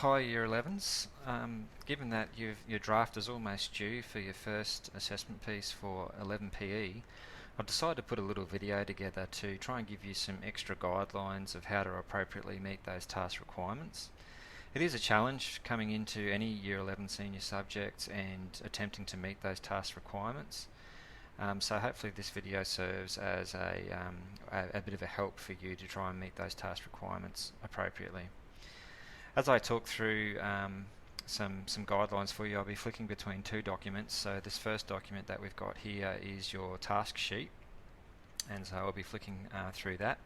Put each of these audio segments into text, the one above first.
Hi Year 11s. Given that your draft is almost due for your first assessment piece for 11 PE, I've decided to put a little video together to try and give you some extra guidelines of how to appropriately meet those task requirements. It is a challenge coming into any Year 11 senior subject and attempting to meet those task requirements. So hopefully this video serves as a bit of a help for you to try and meet those task requirements appropriately. As I talk through some guidelines for you, I'll be flicking between two documents. So this first document that we've got here is your task sheet, and so I'll be flicking through that.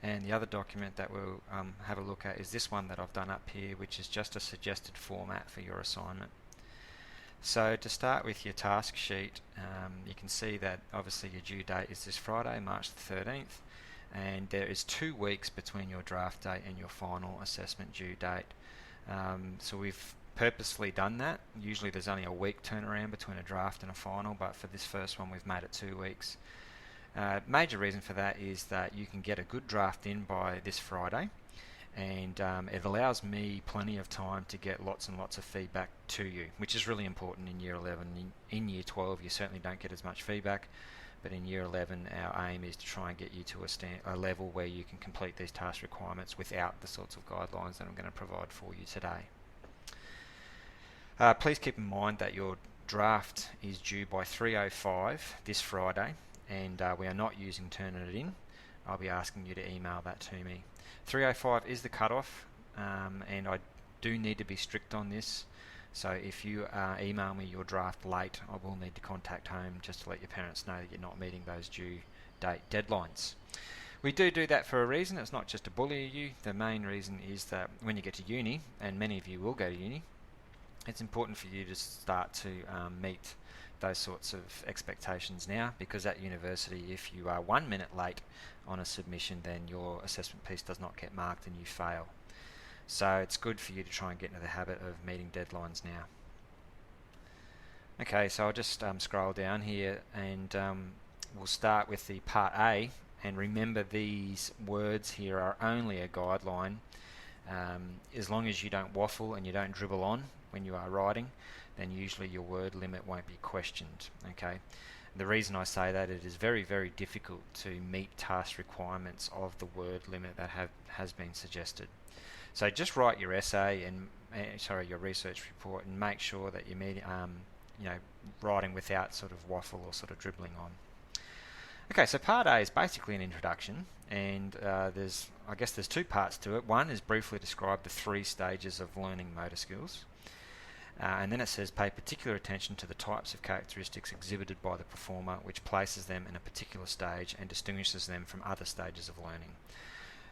And the other document that we'll have a look at is this one that I've done up here, which is just a suggested format for your assignment. So to start with your task sheet, you can see that obviously your due date is this Friday, March the 13th. And there is 2 weeks between your draft date and your final assessment due date. So we've purposely done that. Usually there's only a week turnaround between a draft and a final, but for this first one we've made it 2 weeks. Major reason for that is that you can get a good draft in by this Friday, and it allows me plenty of time to get lots and lots of feedback to you, which is really important in Year 11. In Year 12 you certainly don't get as much feedback, but in Year 11 our aim is to try and get you to a level where you can complete these task requirements without the sorts of guidelines that I'm going to provide for you today. Please keep in mind that your draft is due by 3:05 this Friday, and we are not using Turnitin. I'll be asking you to email that to me. 3:05 is the cutoff, and I do need to be strict on this. So if you email me your draft late, I will need to contact home just to let your parents know that you're not meeting those due date deadlines. We do that for a reason. It's not just to bully you. The main reason is that when you get to uni, and many of you will go to uni, it's important for you to start to meet those sorts of expectations now, because at university, if you are 1 minute late on a submission, then your assessment piece does not get marked and you fail. So it's good for you to try and get into the habit of meeting deadlines now. Okay, so I'll just scroll down here, and we'll start with the Part A. And remember, these words here are only a guideline. As long as you don't waffle and you don't dribble on when you are writing, then usually your word limit won't be questioned. Okay. The reason I say that, it is very, very difficult to meet task requirements of the word limit that has been suggested. So just write your essay and your research report, and make sure that you're writing without sort of waffle or sort of dribbling on. Okay, so Part A is basically an introduction, and there's 2 parts to it. One is briefly describe the 3 stages of learning motor skills. And then it says pay particular attention to the types of characteristics exhibited by the performer, which places them in a particular stage and distinguishes them from other stages of learning.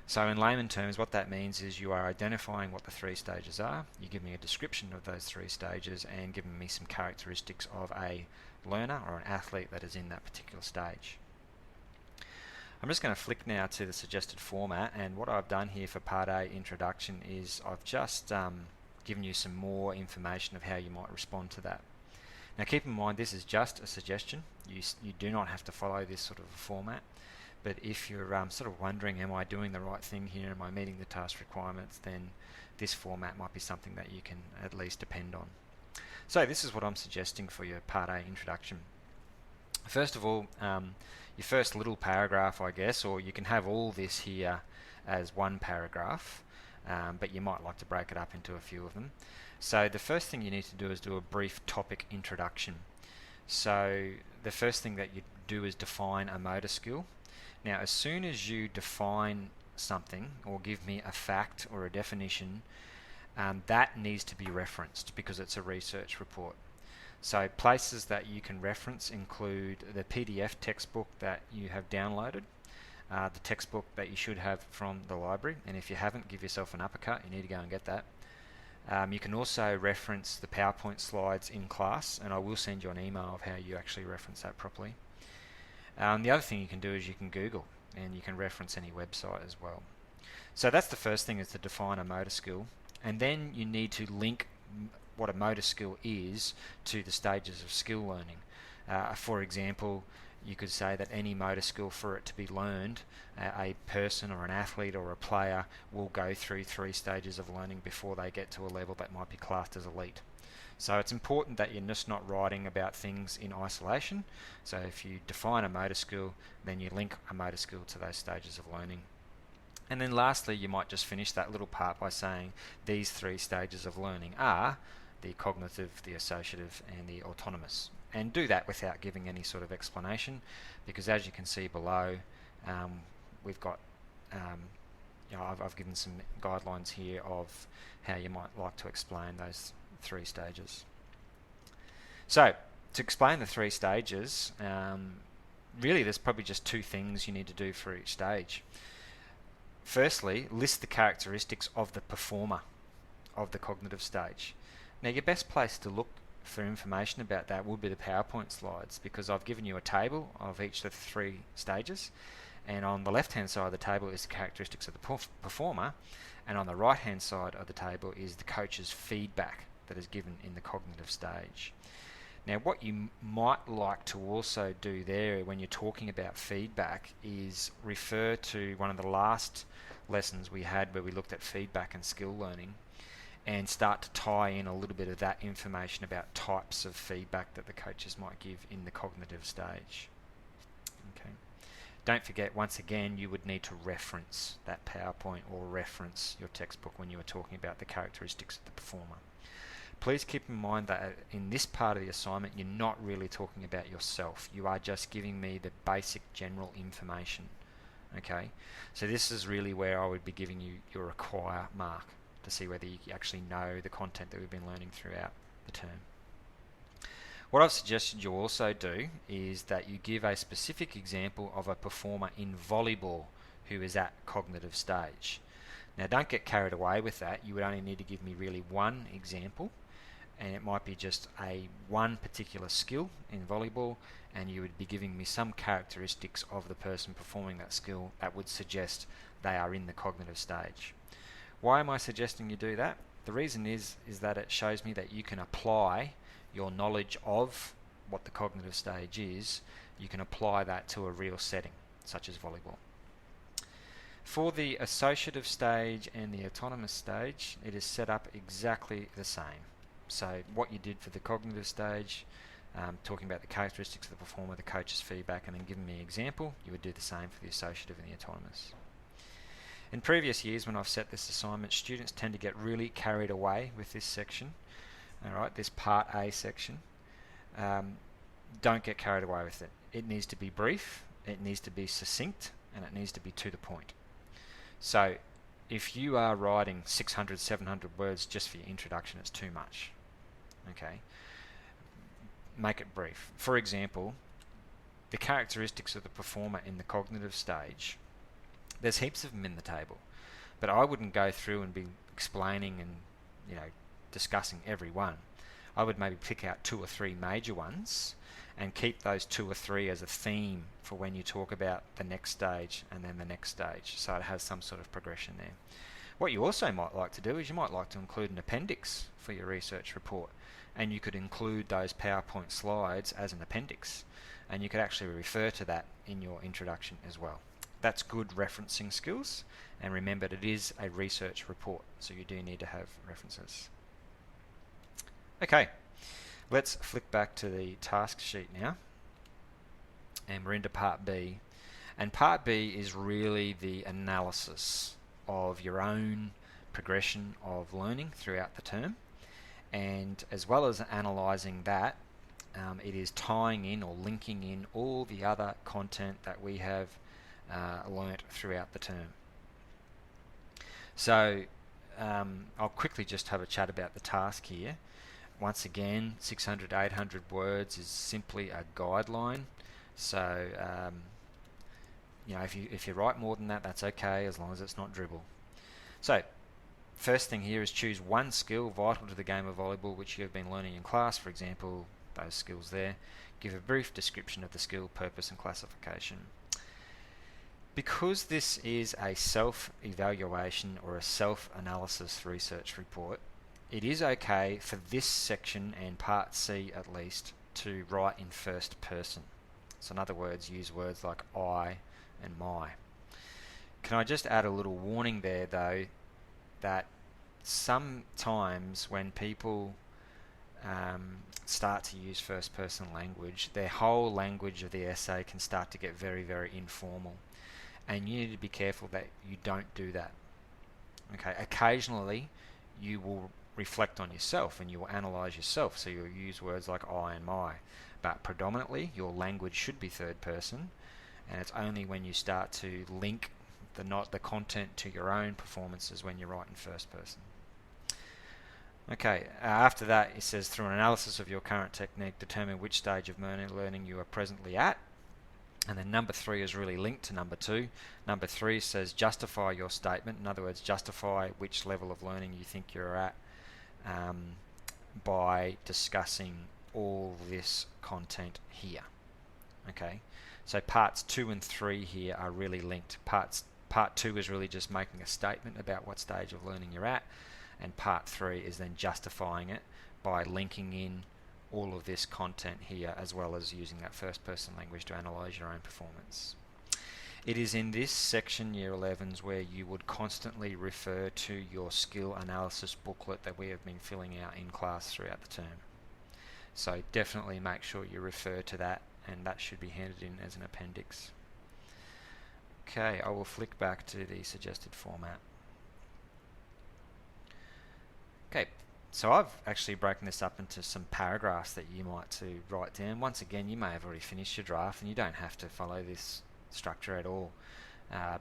So in layman terms, what that means is you are identifying what the 3 stages are, you give me a description of those 3 stages, and giving me some characteristics of a learner or an athlete that is in that particular stage. I'm just going to flick now to the suggested format, and what I've done here for Part A introduction is I've just given you some more information of how you might respond to that. Now keep in mind, this is just a suggestion. You do not have to follow this sort of a format. But if you're sort of wondering, am I doing the right thing here, am I meeting the task requirements, then this format might be something that you can at least depend on. So this is what I'm suggesting for your Part A introduction. First of all, your first little paragraph, I guess, or you can have all this here as one paragraph, but you might like to break it up into a few of them. So the first thing you need to do is do a brief topic introduction. So the first thing that you do is define a motor skill. Now, as soon as you define something or give me a fact or a definition, that needs to be referenced because it's a research report. So places that you can reference include the PDF textbook that you have downloaded, the textbook that you should have from the library, and if you haven't, give yourself an uppercut, you need to go and get that. You can also reference the PowerPoint slides in class, and I will send you an email of how you actually reference that properly. The other thing you can do is you can Google, and you can reference any website as well. So that's the first thing, is to define a motor skill, and then you need to link what a motor skill is to the stages of skill learning. For example, you could say that any motor skill, for it to be learned, a person or an athlete or a player will go through 3 stages of learning before they get to a level that might be classed as elite. So it's important that you're just not writing about things in isolation. So if you define a motor skill, then you link a motor skill to those stages of learning. And then lastly, you might just finish that little part by saying these 3 stages of learning are the cognitive, the associative, and the autonomous. And do that without giving any sort of explanation, because as you can see below, we've got, I've given some guidelines here of how you might like to explain those 3 stages. So, to explain the 3 stages, really there's probably just 2 things you need to do for each stage. Firstly, list the characteristics of the performer of the cognitive stage. Now, your best place to look for information about that would be the PowerPoint slides, because I've given you a table of each of the 3 stages, and on the left hand side of the table is the characteristics of the performer, and on the right hand side of the table is the coach's feedback that is given in the cognitive stage. Now, what you might like to also do there when you're talking about feedback is refer to one of the last lessons we had where we looked at feedback and skill learning, and start to tie in a little bit of that information about types of feedback that the coaches might give in the cognitive stage. Okay. Don't forget, once again, you would need to reference that PowerPoint or reference your textbook when you are talking about the characteristics of the performer. Please keep in mind that in this part of the assignment, you're not really talking about yourself. You are just giving me the basic general information. Okay, so this is really where I would be giving you your require mark to see whether you actually know the content that we've been learning throughout the term. What I've suggested you also do is that you give a specific example of a performer in volleyball who is at cognitive stage. Now, don't get carried away with that. You would only need to give me really one example, and it might be just one particular skill in volleyball, and you would be giving me some characteristics of the person performing that skill that would suggest they are in the cognitive stage. Why am I suggesting you do that? The reason is that it shows me that you can apply your knowledge of what the cognitive stage is, you can apply that to a real setting, such as volleyball. For the associative stage and the autonomous stage, it is set up exactly the same. So what you did for the cognitive stage, talking about the characteristics of the performer, the coach's feedback, and then giving me an example, you would do the same for the associative and the autonomous. In previous years, when I've set this assignment, students tend to get really carried away with this section, alright, this part A section. Don't get carried away with it. It needs to be brief, it needs to be succinct, and it needs to be to the point. So if you are writing 600, 700 words just for your introduction, it's too much. Okay, make it brief. For example, the characteristics of the performer in the cognitive stage, there's heaps of them in the table, but I wouldn't go through and be explaining and discussing every one. I would maybe pick out 2 or 3 major ones and keep those 2 or 3 as a theme for when you talk about the next stage and then the next stage, so it has some sort of progression there. What you also might like to do is you might like to include an appendix for your research report, and you could include those PowerPoint slides as an appendix, and you could actually refer to that in your introduction as well. That's good referencing skills, and remember it is a research report, so you do need to have references. Okay, let's flick back to the task sheet now, and we're into part B. And part B is really the analysis of your own progression of learning throughout the term, and as well as analysing that, it is tying in or linking in all the other content that we have learnt throughout the term. So I'll quickly just have a chat about the task here. Once again, 600 to 800 words is simply a guideline. So if you write more than that, that's okay, as long as it's not dribble. So first thing here is choose one skill vital to the game of volleyball which you have been learning in class. For example, those skills there. Give a brief description of the skill, purpose and classification. Because this is a self-evaluation or a self-analysis research report, it is okay for this section and part C at least to write in first person. So in other words, use words like I and my. Can I just add a little warning there though, that sometimes when people start to use first person language, their whole language of the essay can start to get very, very informal. And you need to be careful that you don't do that. Okay, occasionally you will reflect on yourself and you will analyze yourself, so you'll use words like I and my. But predominantly your language should be third person, and it's only when you start to link the content to your own performances when you write in first person. Okay, after that it says, through an analysis of your current technique, determine which stage of learning you are presently at. And then number 3 is really linked to number 2. Number 3 says justify your statement. In other words, justify which level of learning you think you're at by discussing all this content here. Okay, so parts 2 and 3 here are really linked. Part 2 is really just making a statement about what stage of learning you're at, and part 3 is then justifying it by linking in all of this content here, as well as using that first person language to analyze your own performance. It is in this section, Year 11s, where you would constantly refer to your skill analysis booklet that we have been filling out in class throughout the term. So definitely make sure you refer to that, and that should be handed in as an appendix. Okay, I will flick back to the suggested format. Okay, so I've actually broken this up into some paragraphs that you might to write down. Once again, you may have already finished your draft and you don't have to follow this structure at all.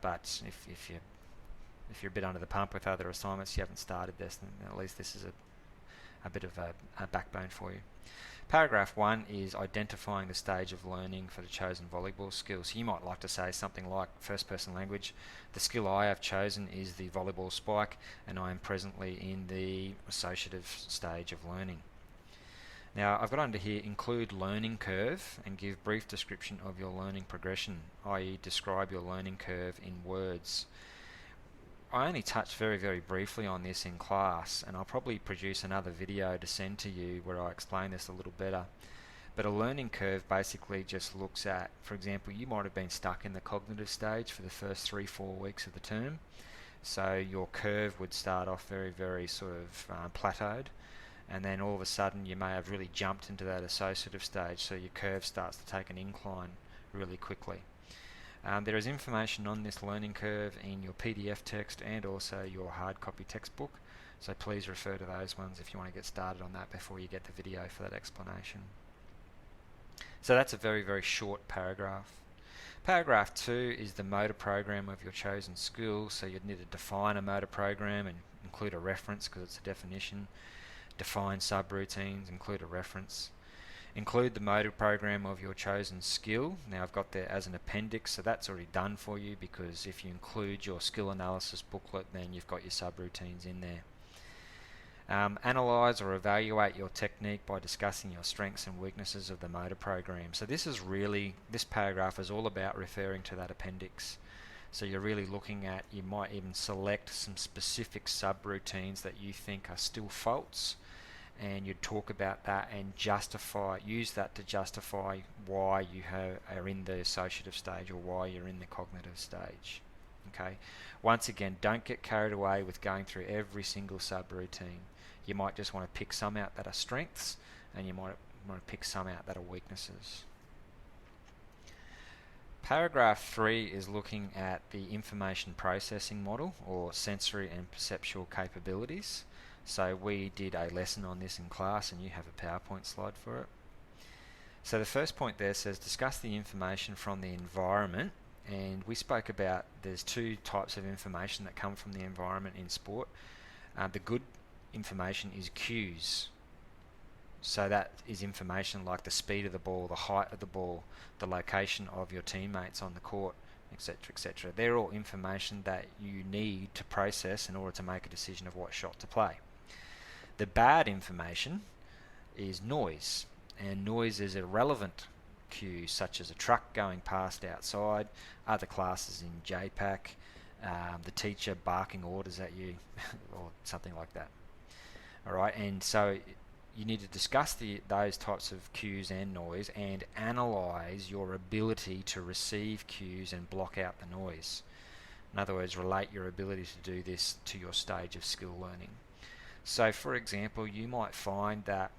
But if you're a bit under the pump with other assignments, you haven't started this, then at least this is a bit of a backbone for you. Paragraph 1 is identifying the stage of learning for the chosen volleyball skill. So you might like to say something like, first person language, the skill I have chosen is the volleyball spike, and I am presently in the associative stage of learning. Now I've got under here, include learning curve and give brief description of your learning progression, i.e. describe your learning curve in words. I only touched very, very briefly on this in class, and I'll probably produce another video to send to you where I explain this a little better. But a learning curve basically just looks at, for example, you might have been stuck in the cognitive stage for the first 3-4 weeks of the term. So your curve would start off very, very sort of plateaued, and then all of a sudden you may have really jumped into that associative stage, so your curve starts to take an incline really quickly. There is information on this learning curve in your PDF text and also your hard copy textbook, so please refer to those ones if you want to get started on that before you get the video for that explanation. So that's a very, very short paragraph. Paragraph 2 is the motor program of your chosen skill, so you'd need to define a motor program and include a reference because it's a definition. Define subroutines, include a reference. Include the motor program of your chosen skill. Now I've got there as an appendix, so that's already done for you, because if you include your skill analysis booklet, then you've got your subroutines in there. Analyze or evaluate your technique by discussing your strengths and weaknesses of the motor program. So this paragraph is all about referring to that appendix. So you're really looking at, you might even select some specific subroutines that you think are still faults, and you'd talk about that and use that to justify why you are in the associative stage or why you're in the cognitive stage. Okay. Once again, don't get carried away with going through every single subroutine. You might just want to pick some out that are strengths, and you might want to pick some out that are weaknesses. Paragraph 3 is looking at the information processing model, or sensory and perceptual capabilities. So we did a lesson on this in class, and you have a PowerPoint slide for it. So the first point there says discuss the information from the environment, and we spoke about there's 2 types of information that come from the environment in sport. The good information is cues. So that is information like the speed of the ball, the height of the ball, the location of your teammates on the court, etc., etc. They're all information that you need to process in order to make a decision of what shot to play. The bad information is noise, and noise is irrelevant cues such as a truck going past outside, other classes in JPAC, the teacher barking orders at you, or something like that. Alright, and so you need to discuss those types of cues and noise and analyze your ability to receive cues and block out the noise. In other words, relate your ability to do this to your stage of skill learning. So for example, you might find that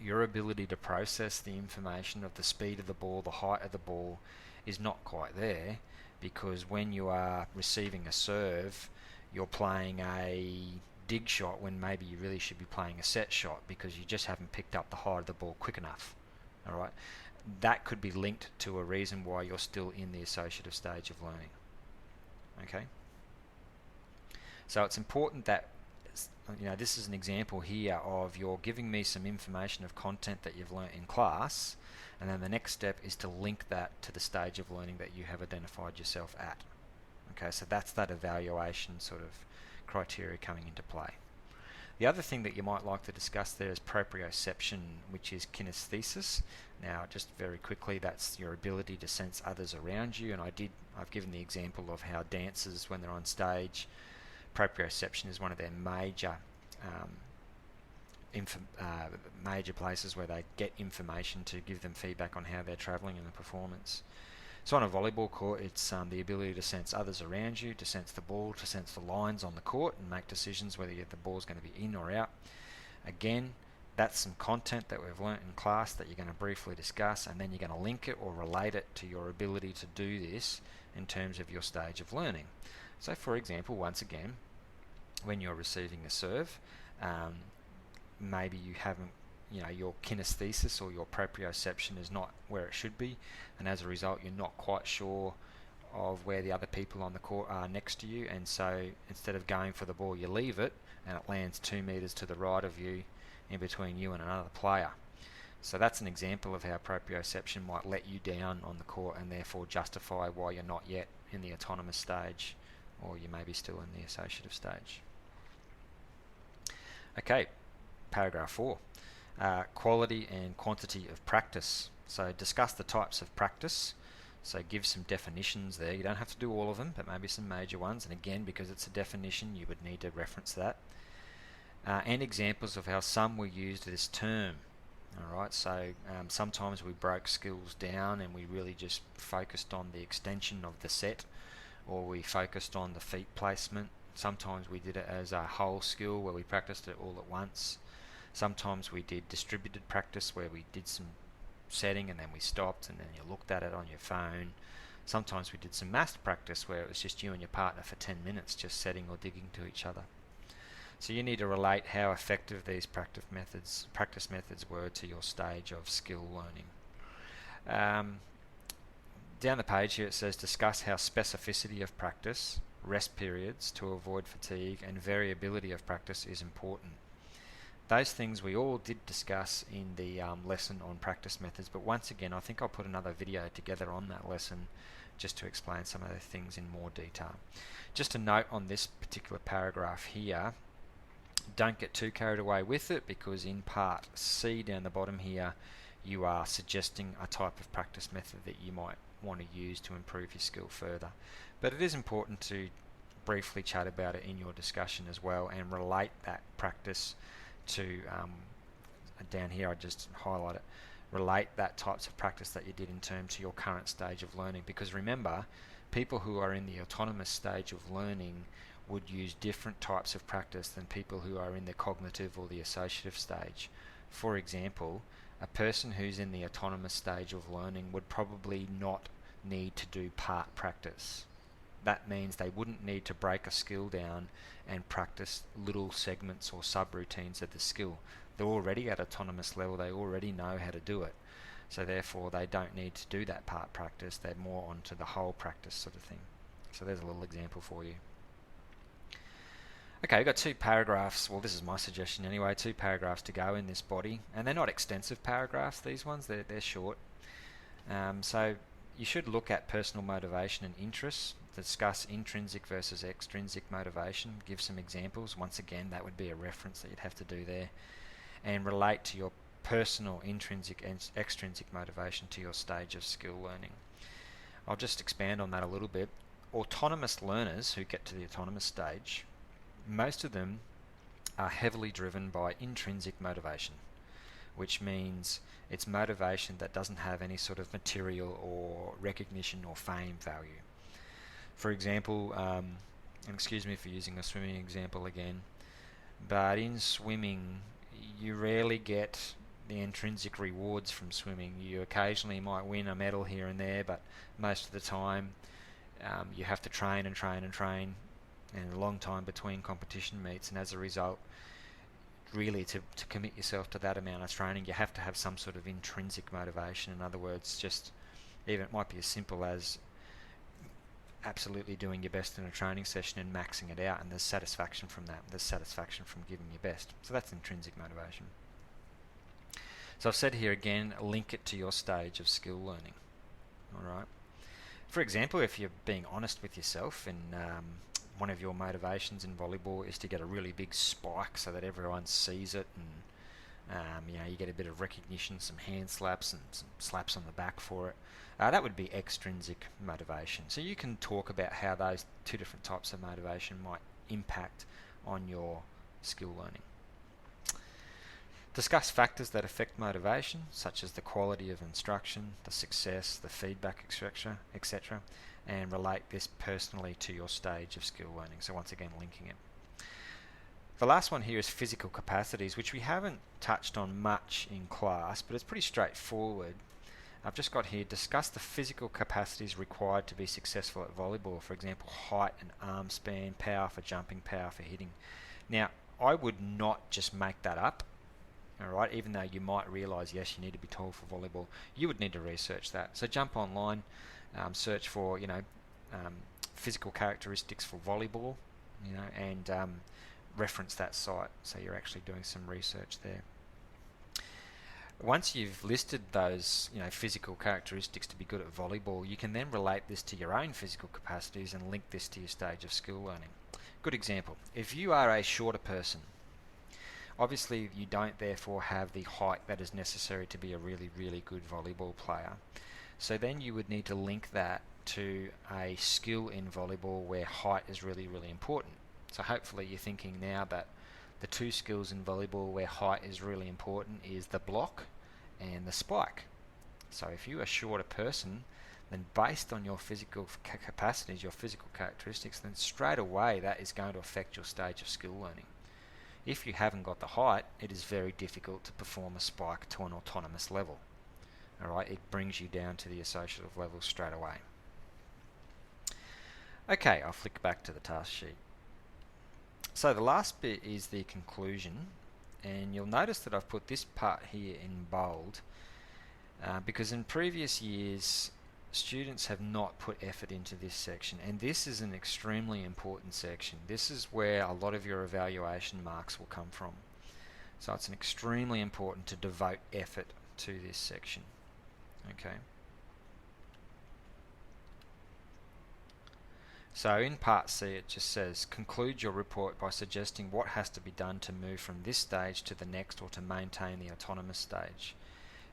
your ability to process the information of the speed of the ball, the height of the ball, is not quite there, because when you are receiving a serve, you're playing a dig shot when maybe you really should be playing a set shot because you just haven't picked up the height of the ball quick enough. All right, that could be linked to a reason why you're still in the associative stage of learning. Okay, so it's important that, you know, this is an example here of you're giving me some information of content that you've learnt in class, and then the next step is to link that to the stage of learning that you have identified yourself at. Okay, so that's that evaluation sort of criteria coming into play. The other thing that you might like to discuss there is proprioception, which is kinesthesis. Now, just very quickly, that's your ability to sense others around you, and I've given the example of how dancers, when they're on stage, proprioception is one of their major major places where they get information to give them feedback on how they're travelling in the performance. So on a volleyball court, it's the ability to sense others around you, to sense the ball, to sense the lines on the court and make decisions whether the ball's going to be in or out. Again, that's some content that we've learnt in class that you're going to briefly discuss, and then you're going to link it or relate it to your ability to do this in terms of your stage of learning. So for example, once again, when you're receiving a serve, maybe you haven't, your kinesthesis or your proprioception is not where it should be, and as a result you're not quite sure of where the other people on the court are next to you, and so instead of going for the ball, you leave it and it lands 2 meters to the right of you, in between you and another player. So that's an example of how proprioception might let you down on the court and therefore justify why you're not yet in the autonomous stage, or you may be still in the associative stage. Okay, paragraph 4. Quality and quantity of practice. So discuss the types of practice. So give some definitions there. You don't have to do all of them, but maybe some major ones. And again, because it's a definition, you would need to reference that. And examples of how some were used this term. Alright, so sometimes we broke skills down and we really just focused on the extension of the set, or we focused on the feet placement. Sometimes we did it as a whole skill where we practiced it all at once. Sometimes we did distributed practice where we did some setting and then we stopped and then you looked at it on your phone. Sometimes we did some massed practice where it was just you and your partner for 10 minutes just setting or digging to each other. So you need to relate how effective these practice methods were to your stage of skill learning. Down the page here it says discuss how specificity of practice, rest periods to avoid fatigue, and variability of practice is important. Those things we all did discuss in the lesson on practice methods, but once again I think I'll put another video together on that lesson just to explain some of the things in more detail. Just a note on this particular paragraph here, don't get too carried away with it, because in part C down the bottom here you are suggesting a type of practice method that you might want to use to improve your skill further. But it is important to briefly chat about it in your discussion as well and relate that practice to, down here I just highlight it, relate that types of practice that you did in terms to your current stage of learning, because remember, people who are in the autonomous stage of learning would use different types of practice than people who are in the cognitive or the associative stage. For example, a person who's in the autonomous stage of learning would probably not need to do part practice. That means they wouldn't need to break a skill down and practice little segments or subroutines of the skill. They're already at autonomous level, they already know how to do it. So therefore they don't need to do that part practice, they're more onto the whole practice sort of thing. So there's a little example for you. Okay, we've got 2 paragraphs, well this is my suggestion anyway, 2 paragraphs to go in this body, and they're not extensive paragraphs, these ones, they're short. So you should look at personal motivation and interests, discuss intrinsic versus extrinsic motivation, give some examples, once again that would be a reference that you'd have to do there, and relate to your personal intrinsic and extrinsic motivation to your stage of skill learning. I'll just expand on that a little bit. Autonomous learners who get to the autonomous stage, most of them are heavily driven by intrinsic motivation, which means it's motivation that doesn't have any sort of material or recognition or fame value. For example, and excuse me for using a swimming example again, but in swimming you rarely get the intrinsic rewards from swimming. You occasionally might win a medal here and there, but most of the time you have to train and train and train, and a long time between competition meets, and as a result, really to commit yourself to that amount of training, you have to have some sort of intrinsic motivation. In other words, just even it might be as simple as absolutely doing your best in a training session and maxing it out, and there's satisfaction from that. There's satisfaction from giving your best. So that's intrinsic motivation. So I've said here again, link it to your stage of skill learning. Alright. For example, if you're being honest with yourself and one of your motivations in volleyball is to get a really big spike so that everyone sees it, and you get a bit of recognition, some hand slaps and some slaps on the back for it, that would be extrinsic motivation. So you can talk about how those two different types of motivation might impact on your skill learning. Discuss factors that affect motivation, such as the quality of instruction, the success, the feedback, etc., and relate this personally to your stage of skill learning. So once again, linking it. The last one here is physical capacities, which we haven't touched on much in class, but it's pretty straightforward. I've just got here, discuss the physical capacities required to be successful at volleyball. For example, height and arm span, power for jumping, power for hitting. Now, I would not just make that up. Alright, even though you might realise, yes, you need to be tall for volleyball, you would need to research that. So jump online, search for, physical characteristics for volleyball, and reference that site, so you're actually doing some research there. Once you've listed those, physical characteristics to be good at volleyball, you can then relate this to your own physical capacities and link this to your stage of skill learning. Good example, if you are a shorter person, obviously you don't therefore have the height that is necessary to be a really, really good volleyball player. So then you would need to link that to a skill in volleyball where height is really, really important. So hopefully you're thinking now that the two skills in volleyball where height is really important is the block and the spike. So if you're a shorter person, then based on your physical capacities, your physical characteristics, then straight away that is going to affect your stage of skill learning. If you haven't got the height, it is very difficult to perform a spike to an autonomous level. Alright, it brings you down to the associative level straight away. Okay, I'll flick back to the task sheet. So the last bit is the conclusion, and you'll notice that I've put this part here in bold because in previous years students have not put effort into this section, and this is an extremely important section. This is where a lot of your evaluation marks will come from. So it's extremely important to devote effort to this section. Okay. So in part C it just says, conclude your report by suggesting what has to be done to move from this stage to the next or to maintain the autonomous stage.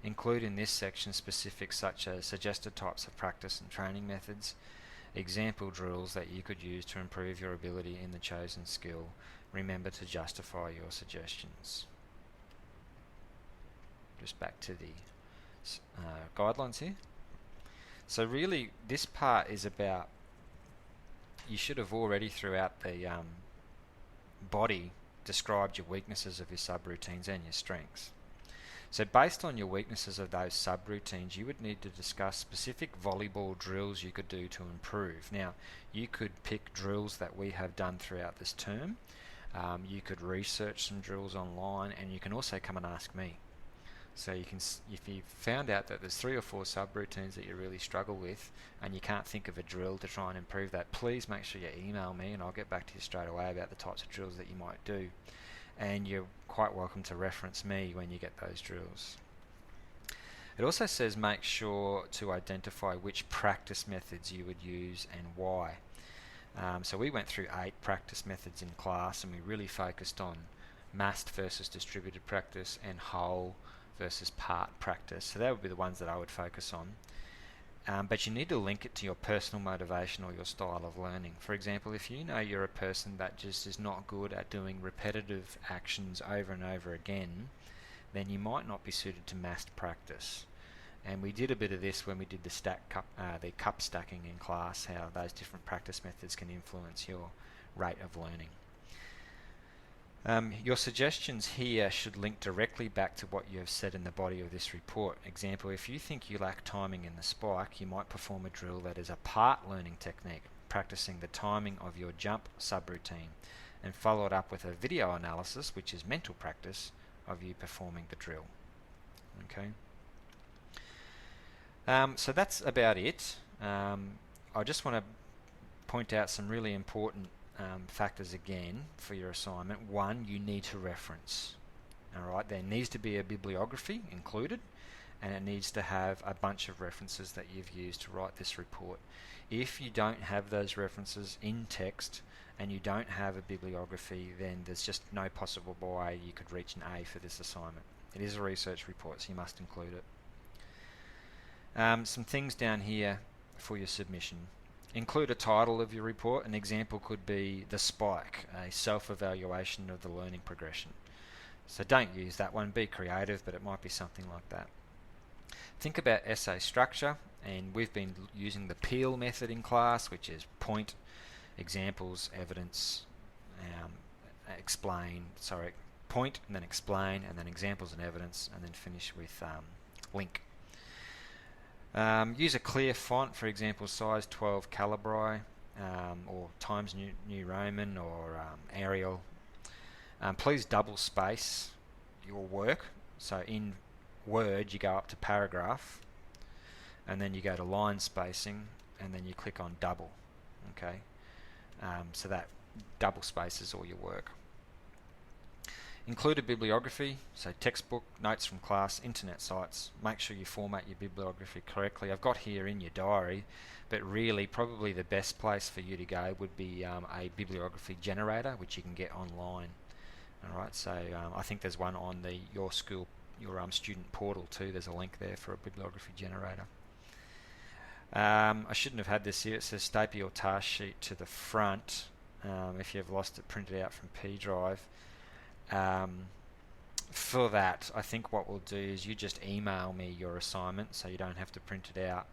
Include in this section specifics such as suggested types of practice and training methods, example drills that you could use to improve your ability in the chosen skill. Remember to justify your suggestions. Just back to the guidelines here. So really this part is about, you should have already throughout the body described your weaknesses of your subroutines and your strengths. So based on your weaknesses of those subroutines, you would need to discuss specific volleyball drills you could do to improve. Now, you could pick drills that we have done throughout this term. You could research some drills online, and you can also come and ask me. So you can, if you found out that there's 3 or 4 subroutines that you really struggle with, and you can't think of a drill to try and improve that, please make sure you email me, and I'll get back to you straight away about the types of drills that you might do. And you're quite welcome to reference me when you get those drills. It also says make sure to identify which practice methods you would use and why. So we went through 8 practice methods in class, and we really focused on massed versus distributed practice and whole versus part practice. So that would be the ones that I would focus on. But you need to link it to your personal motivation or your style of learning. For example, if you know you're a person that just is not good at doing repetitive actions over and over again, then you might not be suited to massed practice. And we did a bit of this when we did the cup stacking in class, how those different practice methods can influence your rate of learning. Your suggestions here should link directly back to what you have said in the body of this report. Example, if you think you lack timing in the spike, you might perform a drill that is a part learning technique, practicing the timing of your jump subroutine, and follow it up with a video analysis, which is mental practice, of you performing the drill. Okay. So that's about it. I just want to point out some really important factors again for your assignment. One, you need to reference. Alright, there needs to be a bibliography included, and it needs to have a bunch of references that you've used to write this report. If you don't have those references in text and you don't have a bibliography, then there's just no possible way you could reach an A for this assignment. It is a research report, so you must include it. Some things down here for your submission. Include a title of your report. An example could be The Spike, a self-evaluation of the learning progression. So don't use that one, be creative, but it might be something like that. Think about essay structure, and we've been using the Peel method in class, which is point, examples, evidence, point and then explain, and then examples and evidence, and then finish with link. Use a clear font, for example size 12 Calibri, or Times New Roman, or Arial. Please double space your work. So in Word you go up to paragraph, and then you go to line spacing, and then you click on double. Okay, so that double spaces all your work. Include a bibliography, so textbook, notes from class, internet sites. Make sure you format your bibliography correctly. I've got here in your diary, but really probably the best place for you to go would be a bibliography generator, which you can get online. Alright, so I think there's one on your student portal too. There's a link there for a bibliography generator. I shouldn't have had this here. It says staple your task sheet to the front. If you've lost it, print it out from P drive. For that, I think what we'll do is you just email me your assignment, so you don't have to print it out,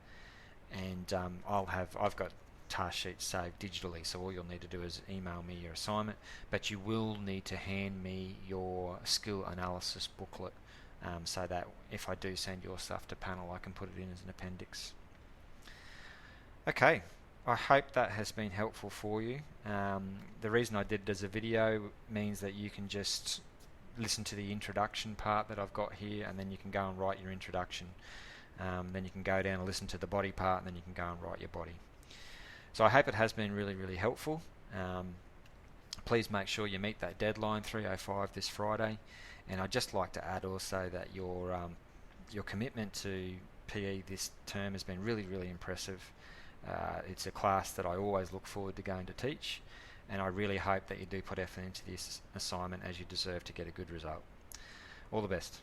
and I've got task sheets saved digitally, so all you'll need to do is email me your assignment, but you will need to hand me your skill analysis booklet, so that if I do send your stuff to panel, I can put it in as an appendix. Okay, I hope that has been helpful for you. The reason I did it as a video means that you can just listen to the introduction part that I've got here, and then you can go and write your introduction. Then you can go down and listen to the body part, and then you can go and write your body. So I hope it has been really, really helpful. Please make sure you meet that deadline, 3:05 this Friday. And I'd just like to add also that your commitment to PE this term has been really, really impressive. It's a class that I always look forward to going to teach, and I really hope that you do put effort into this assignment, as you deserve to get a good result. All the best.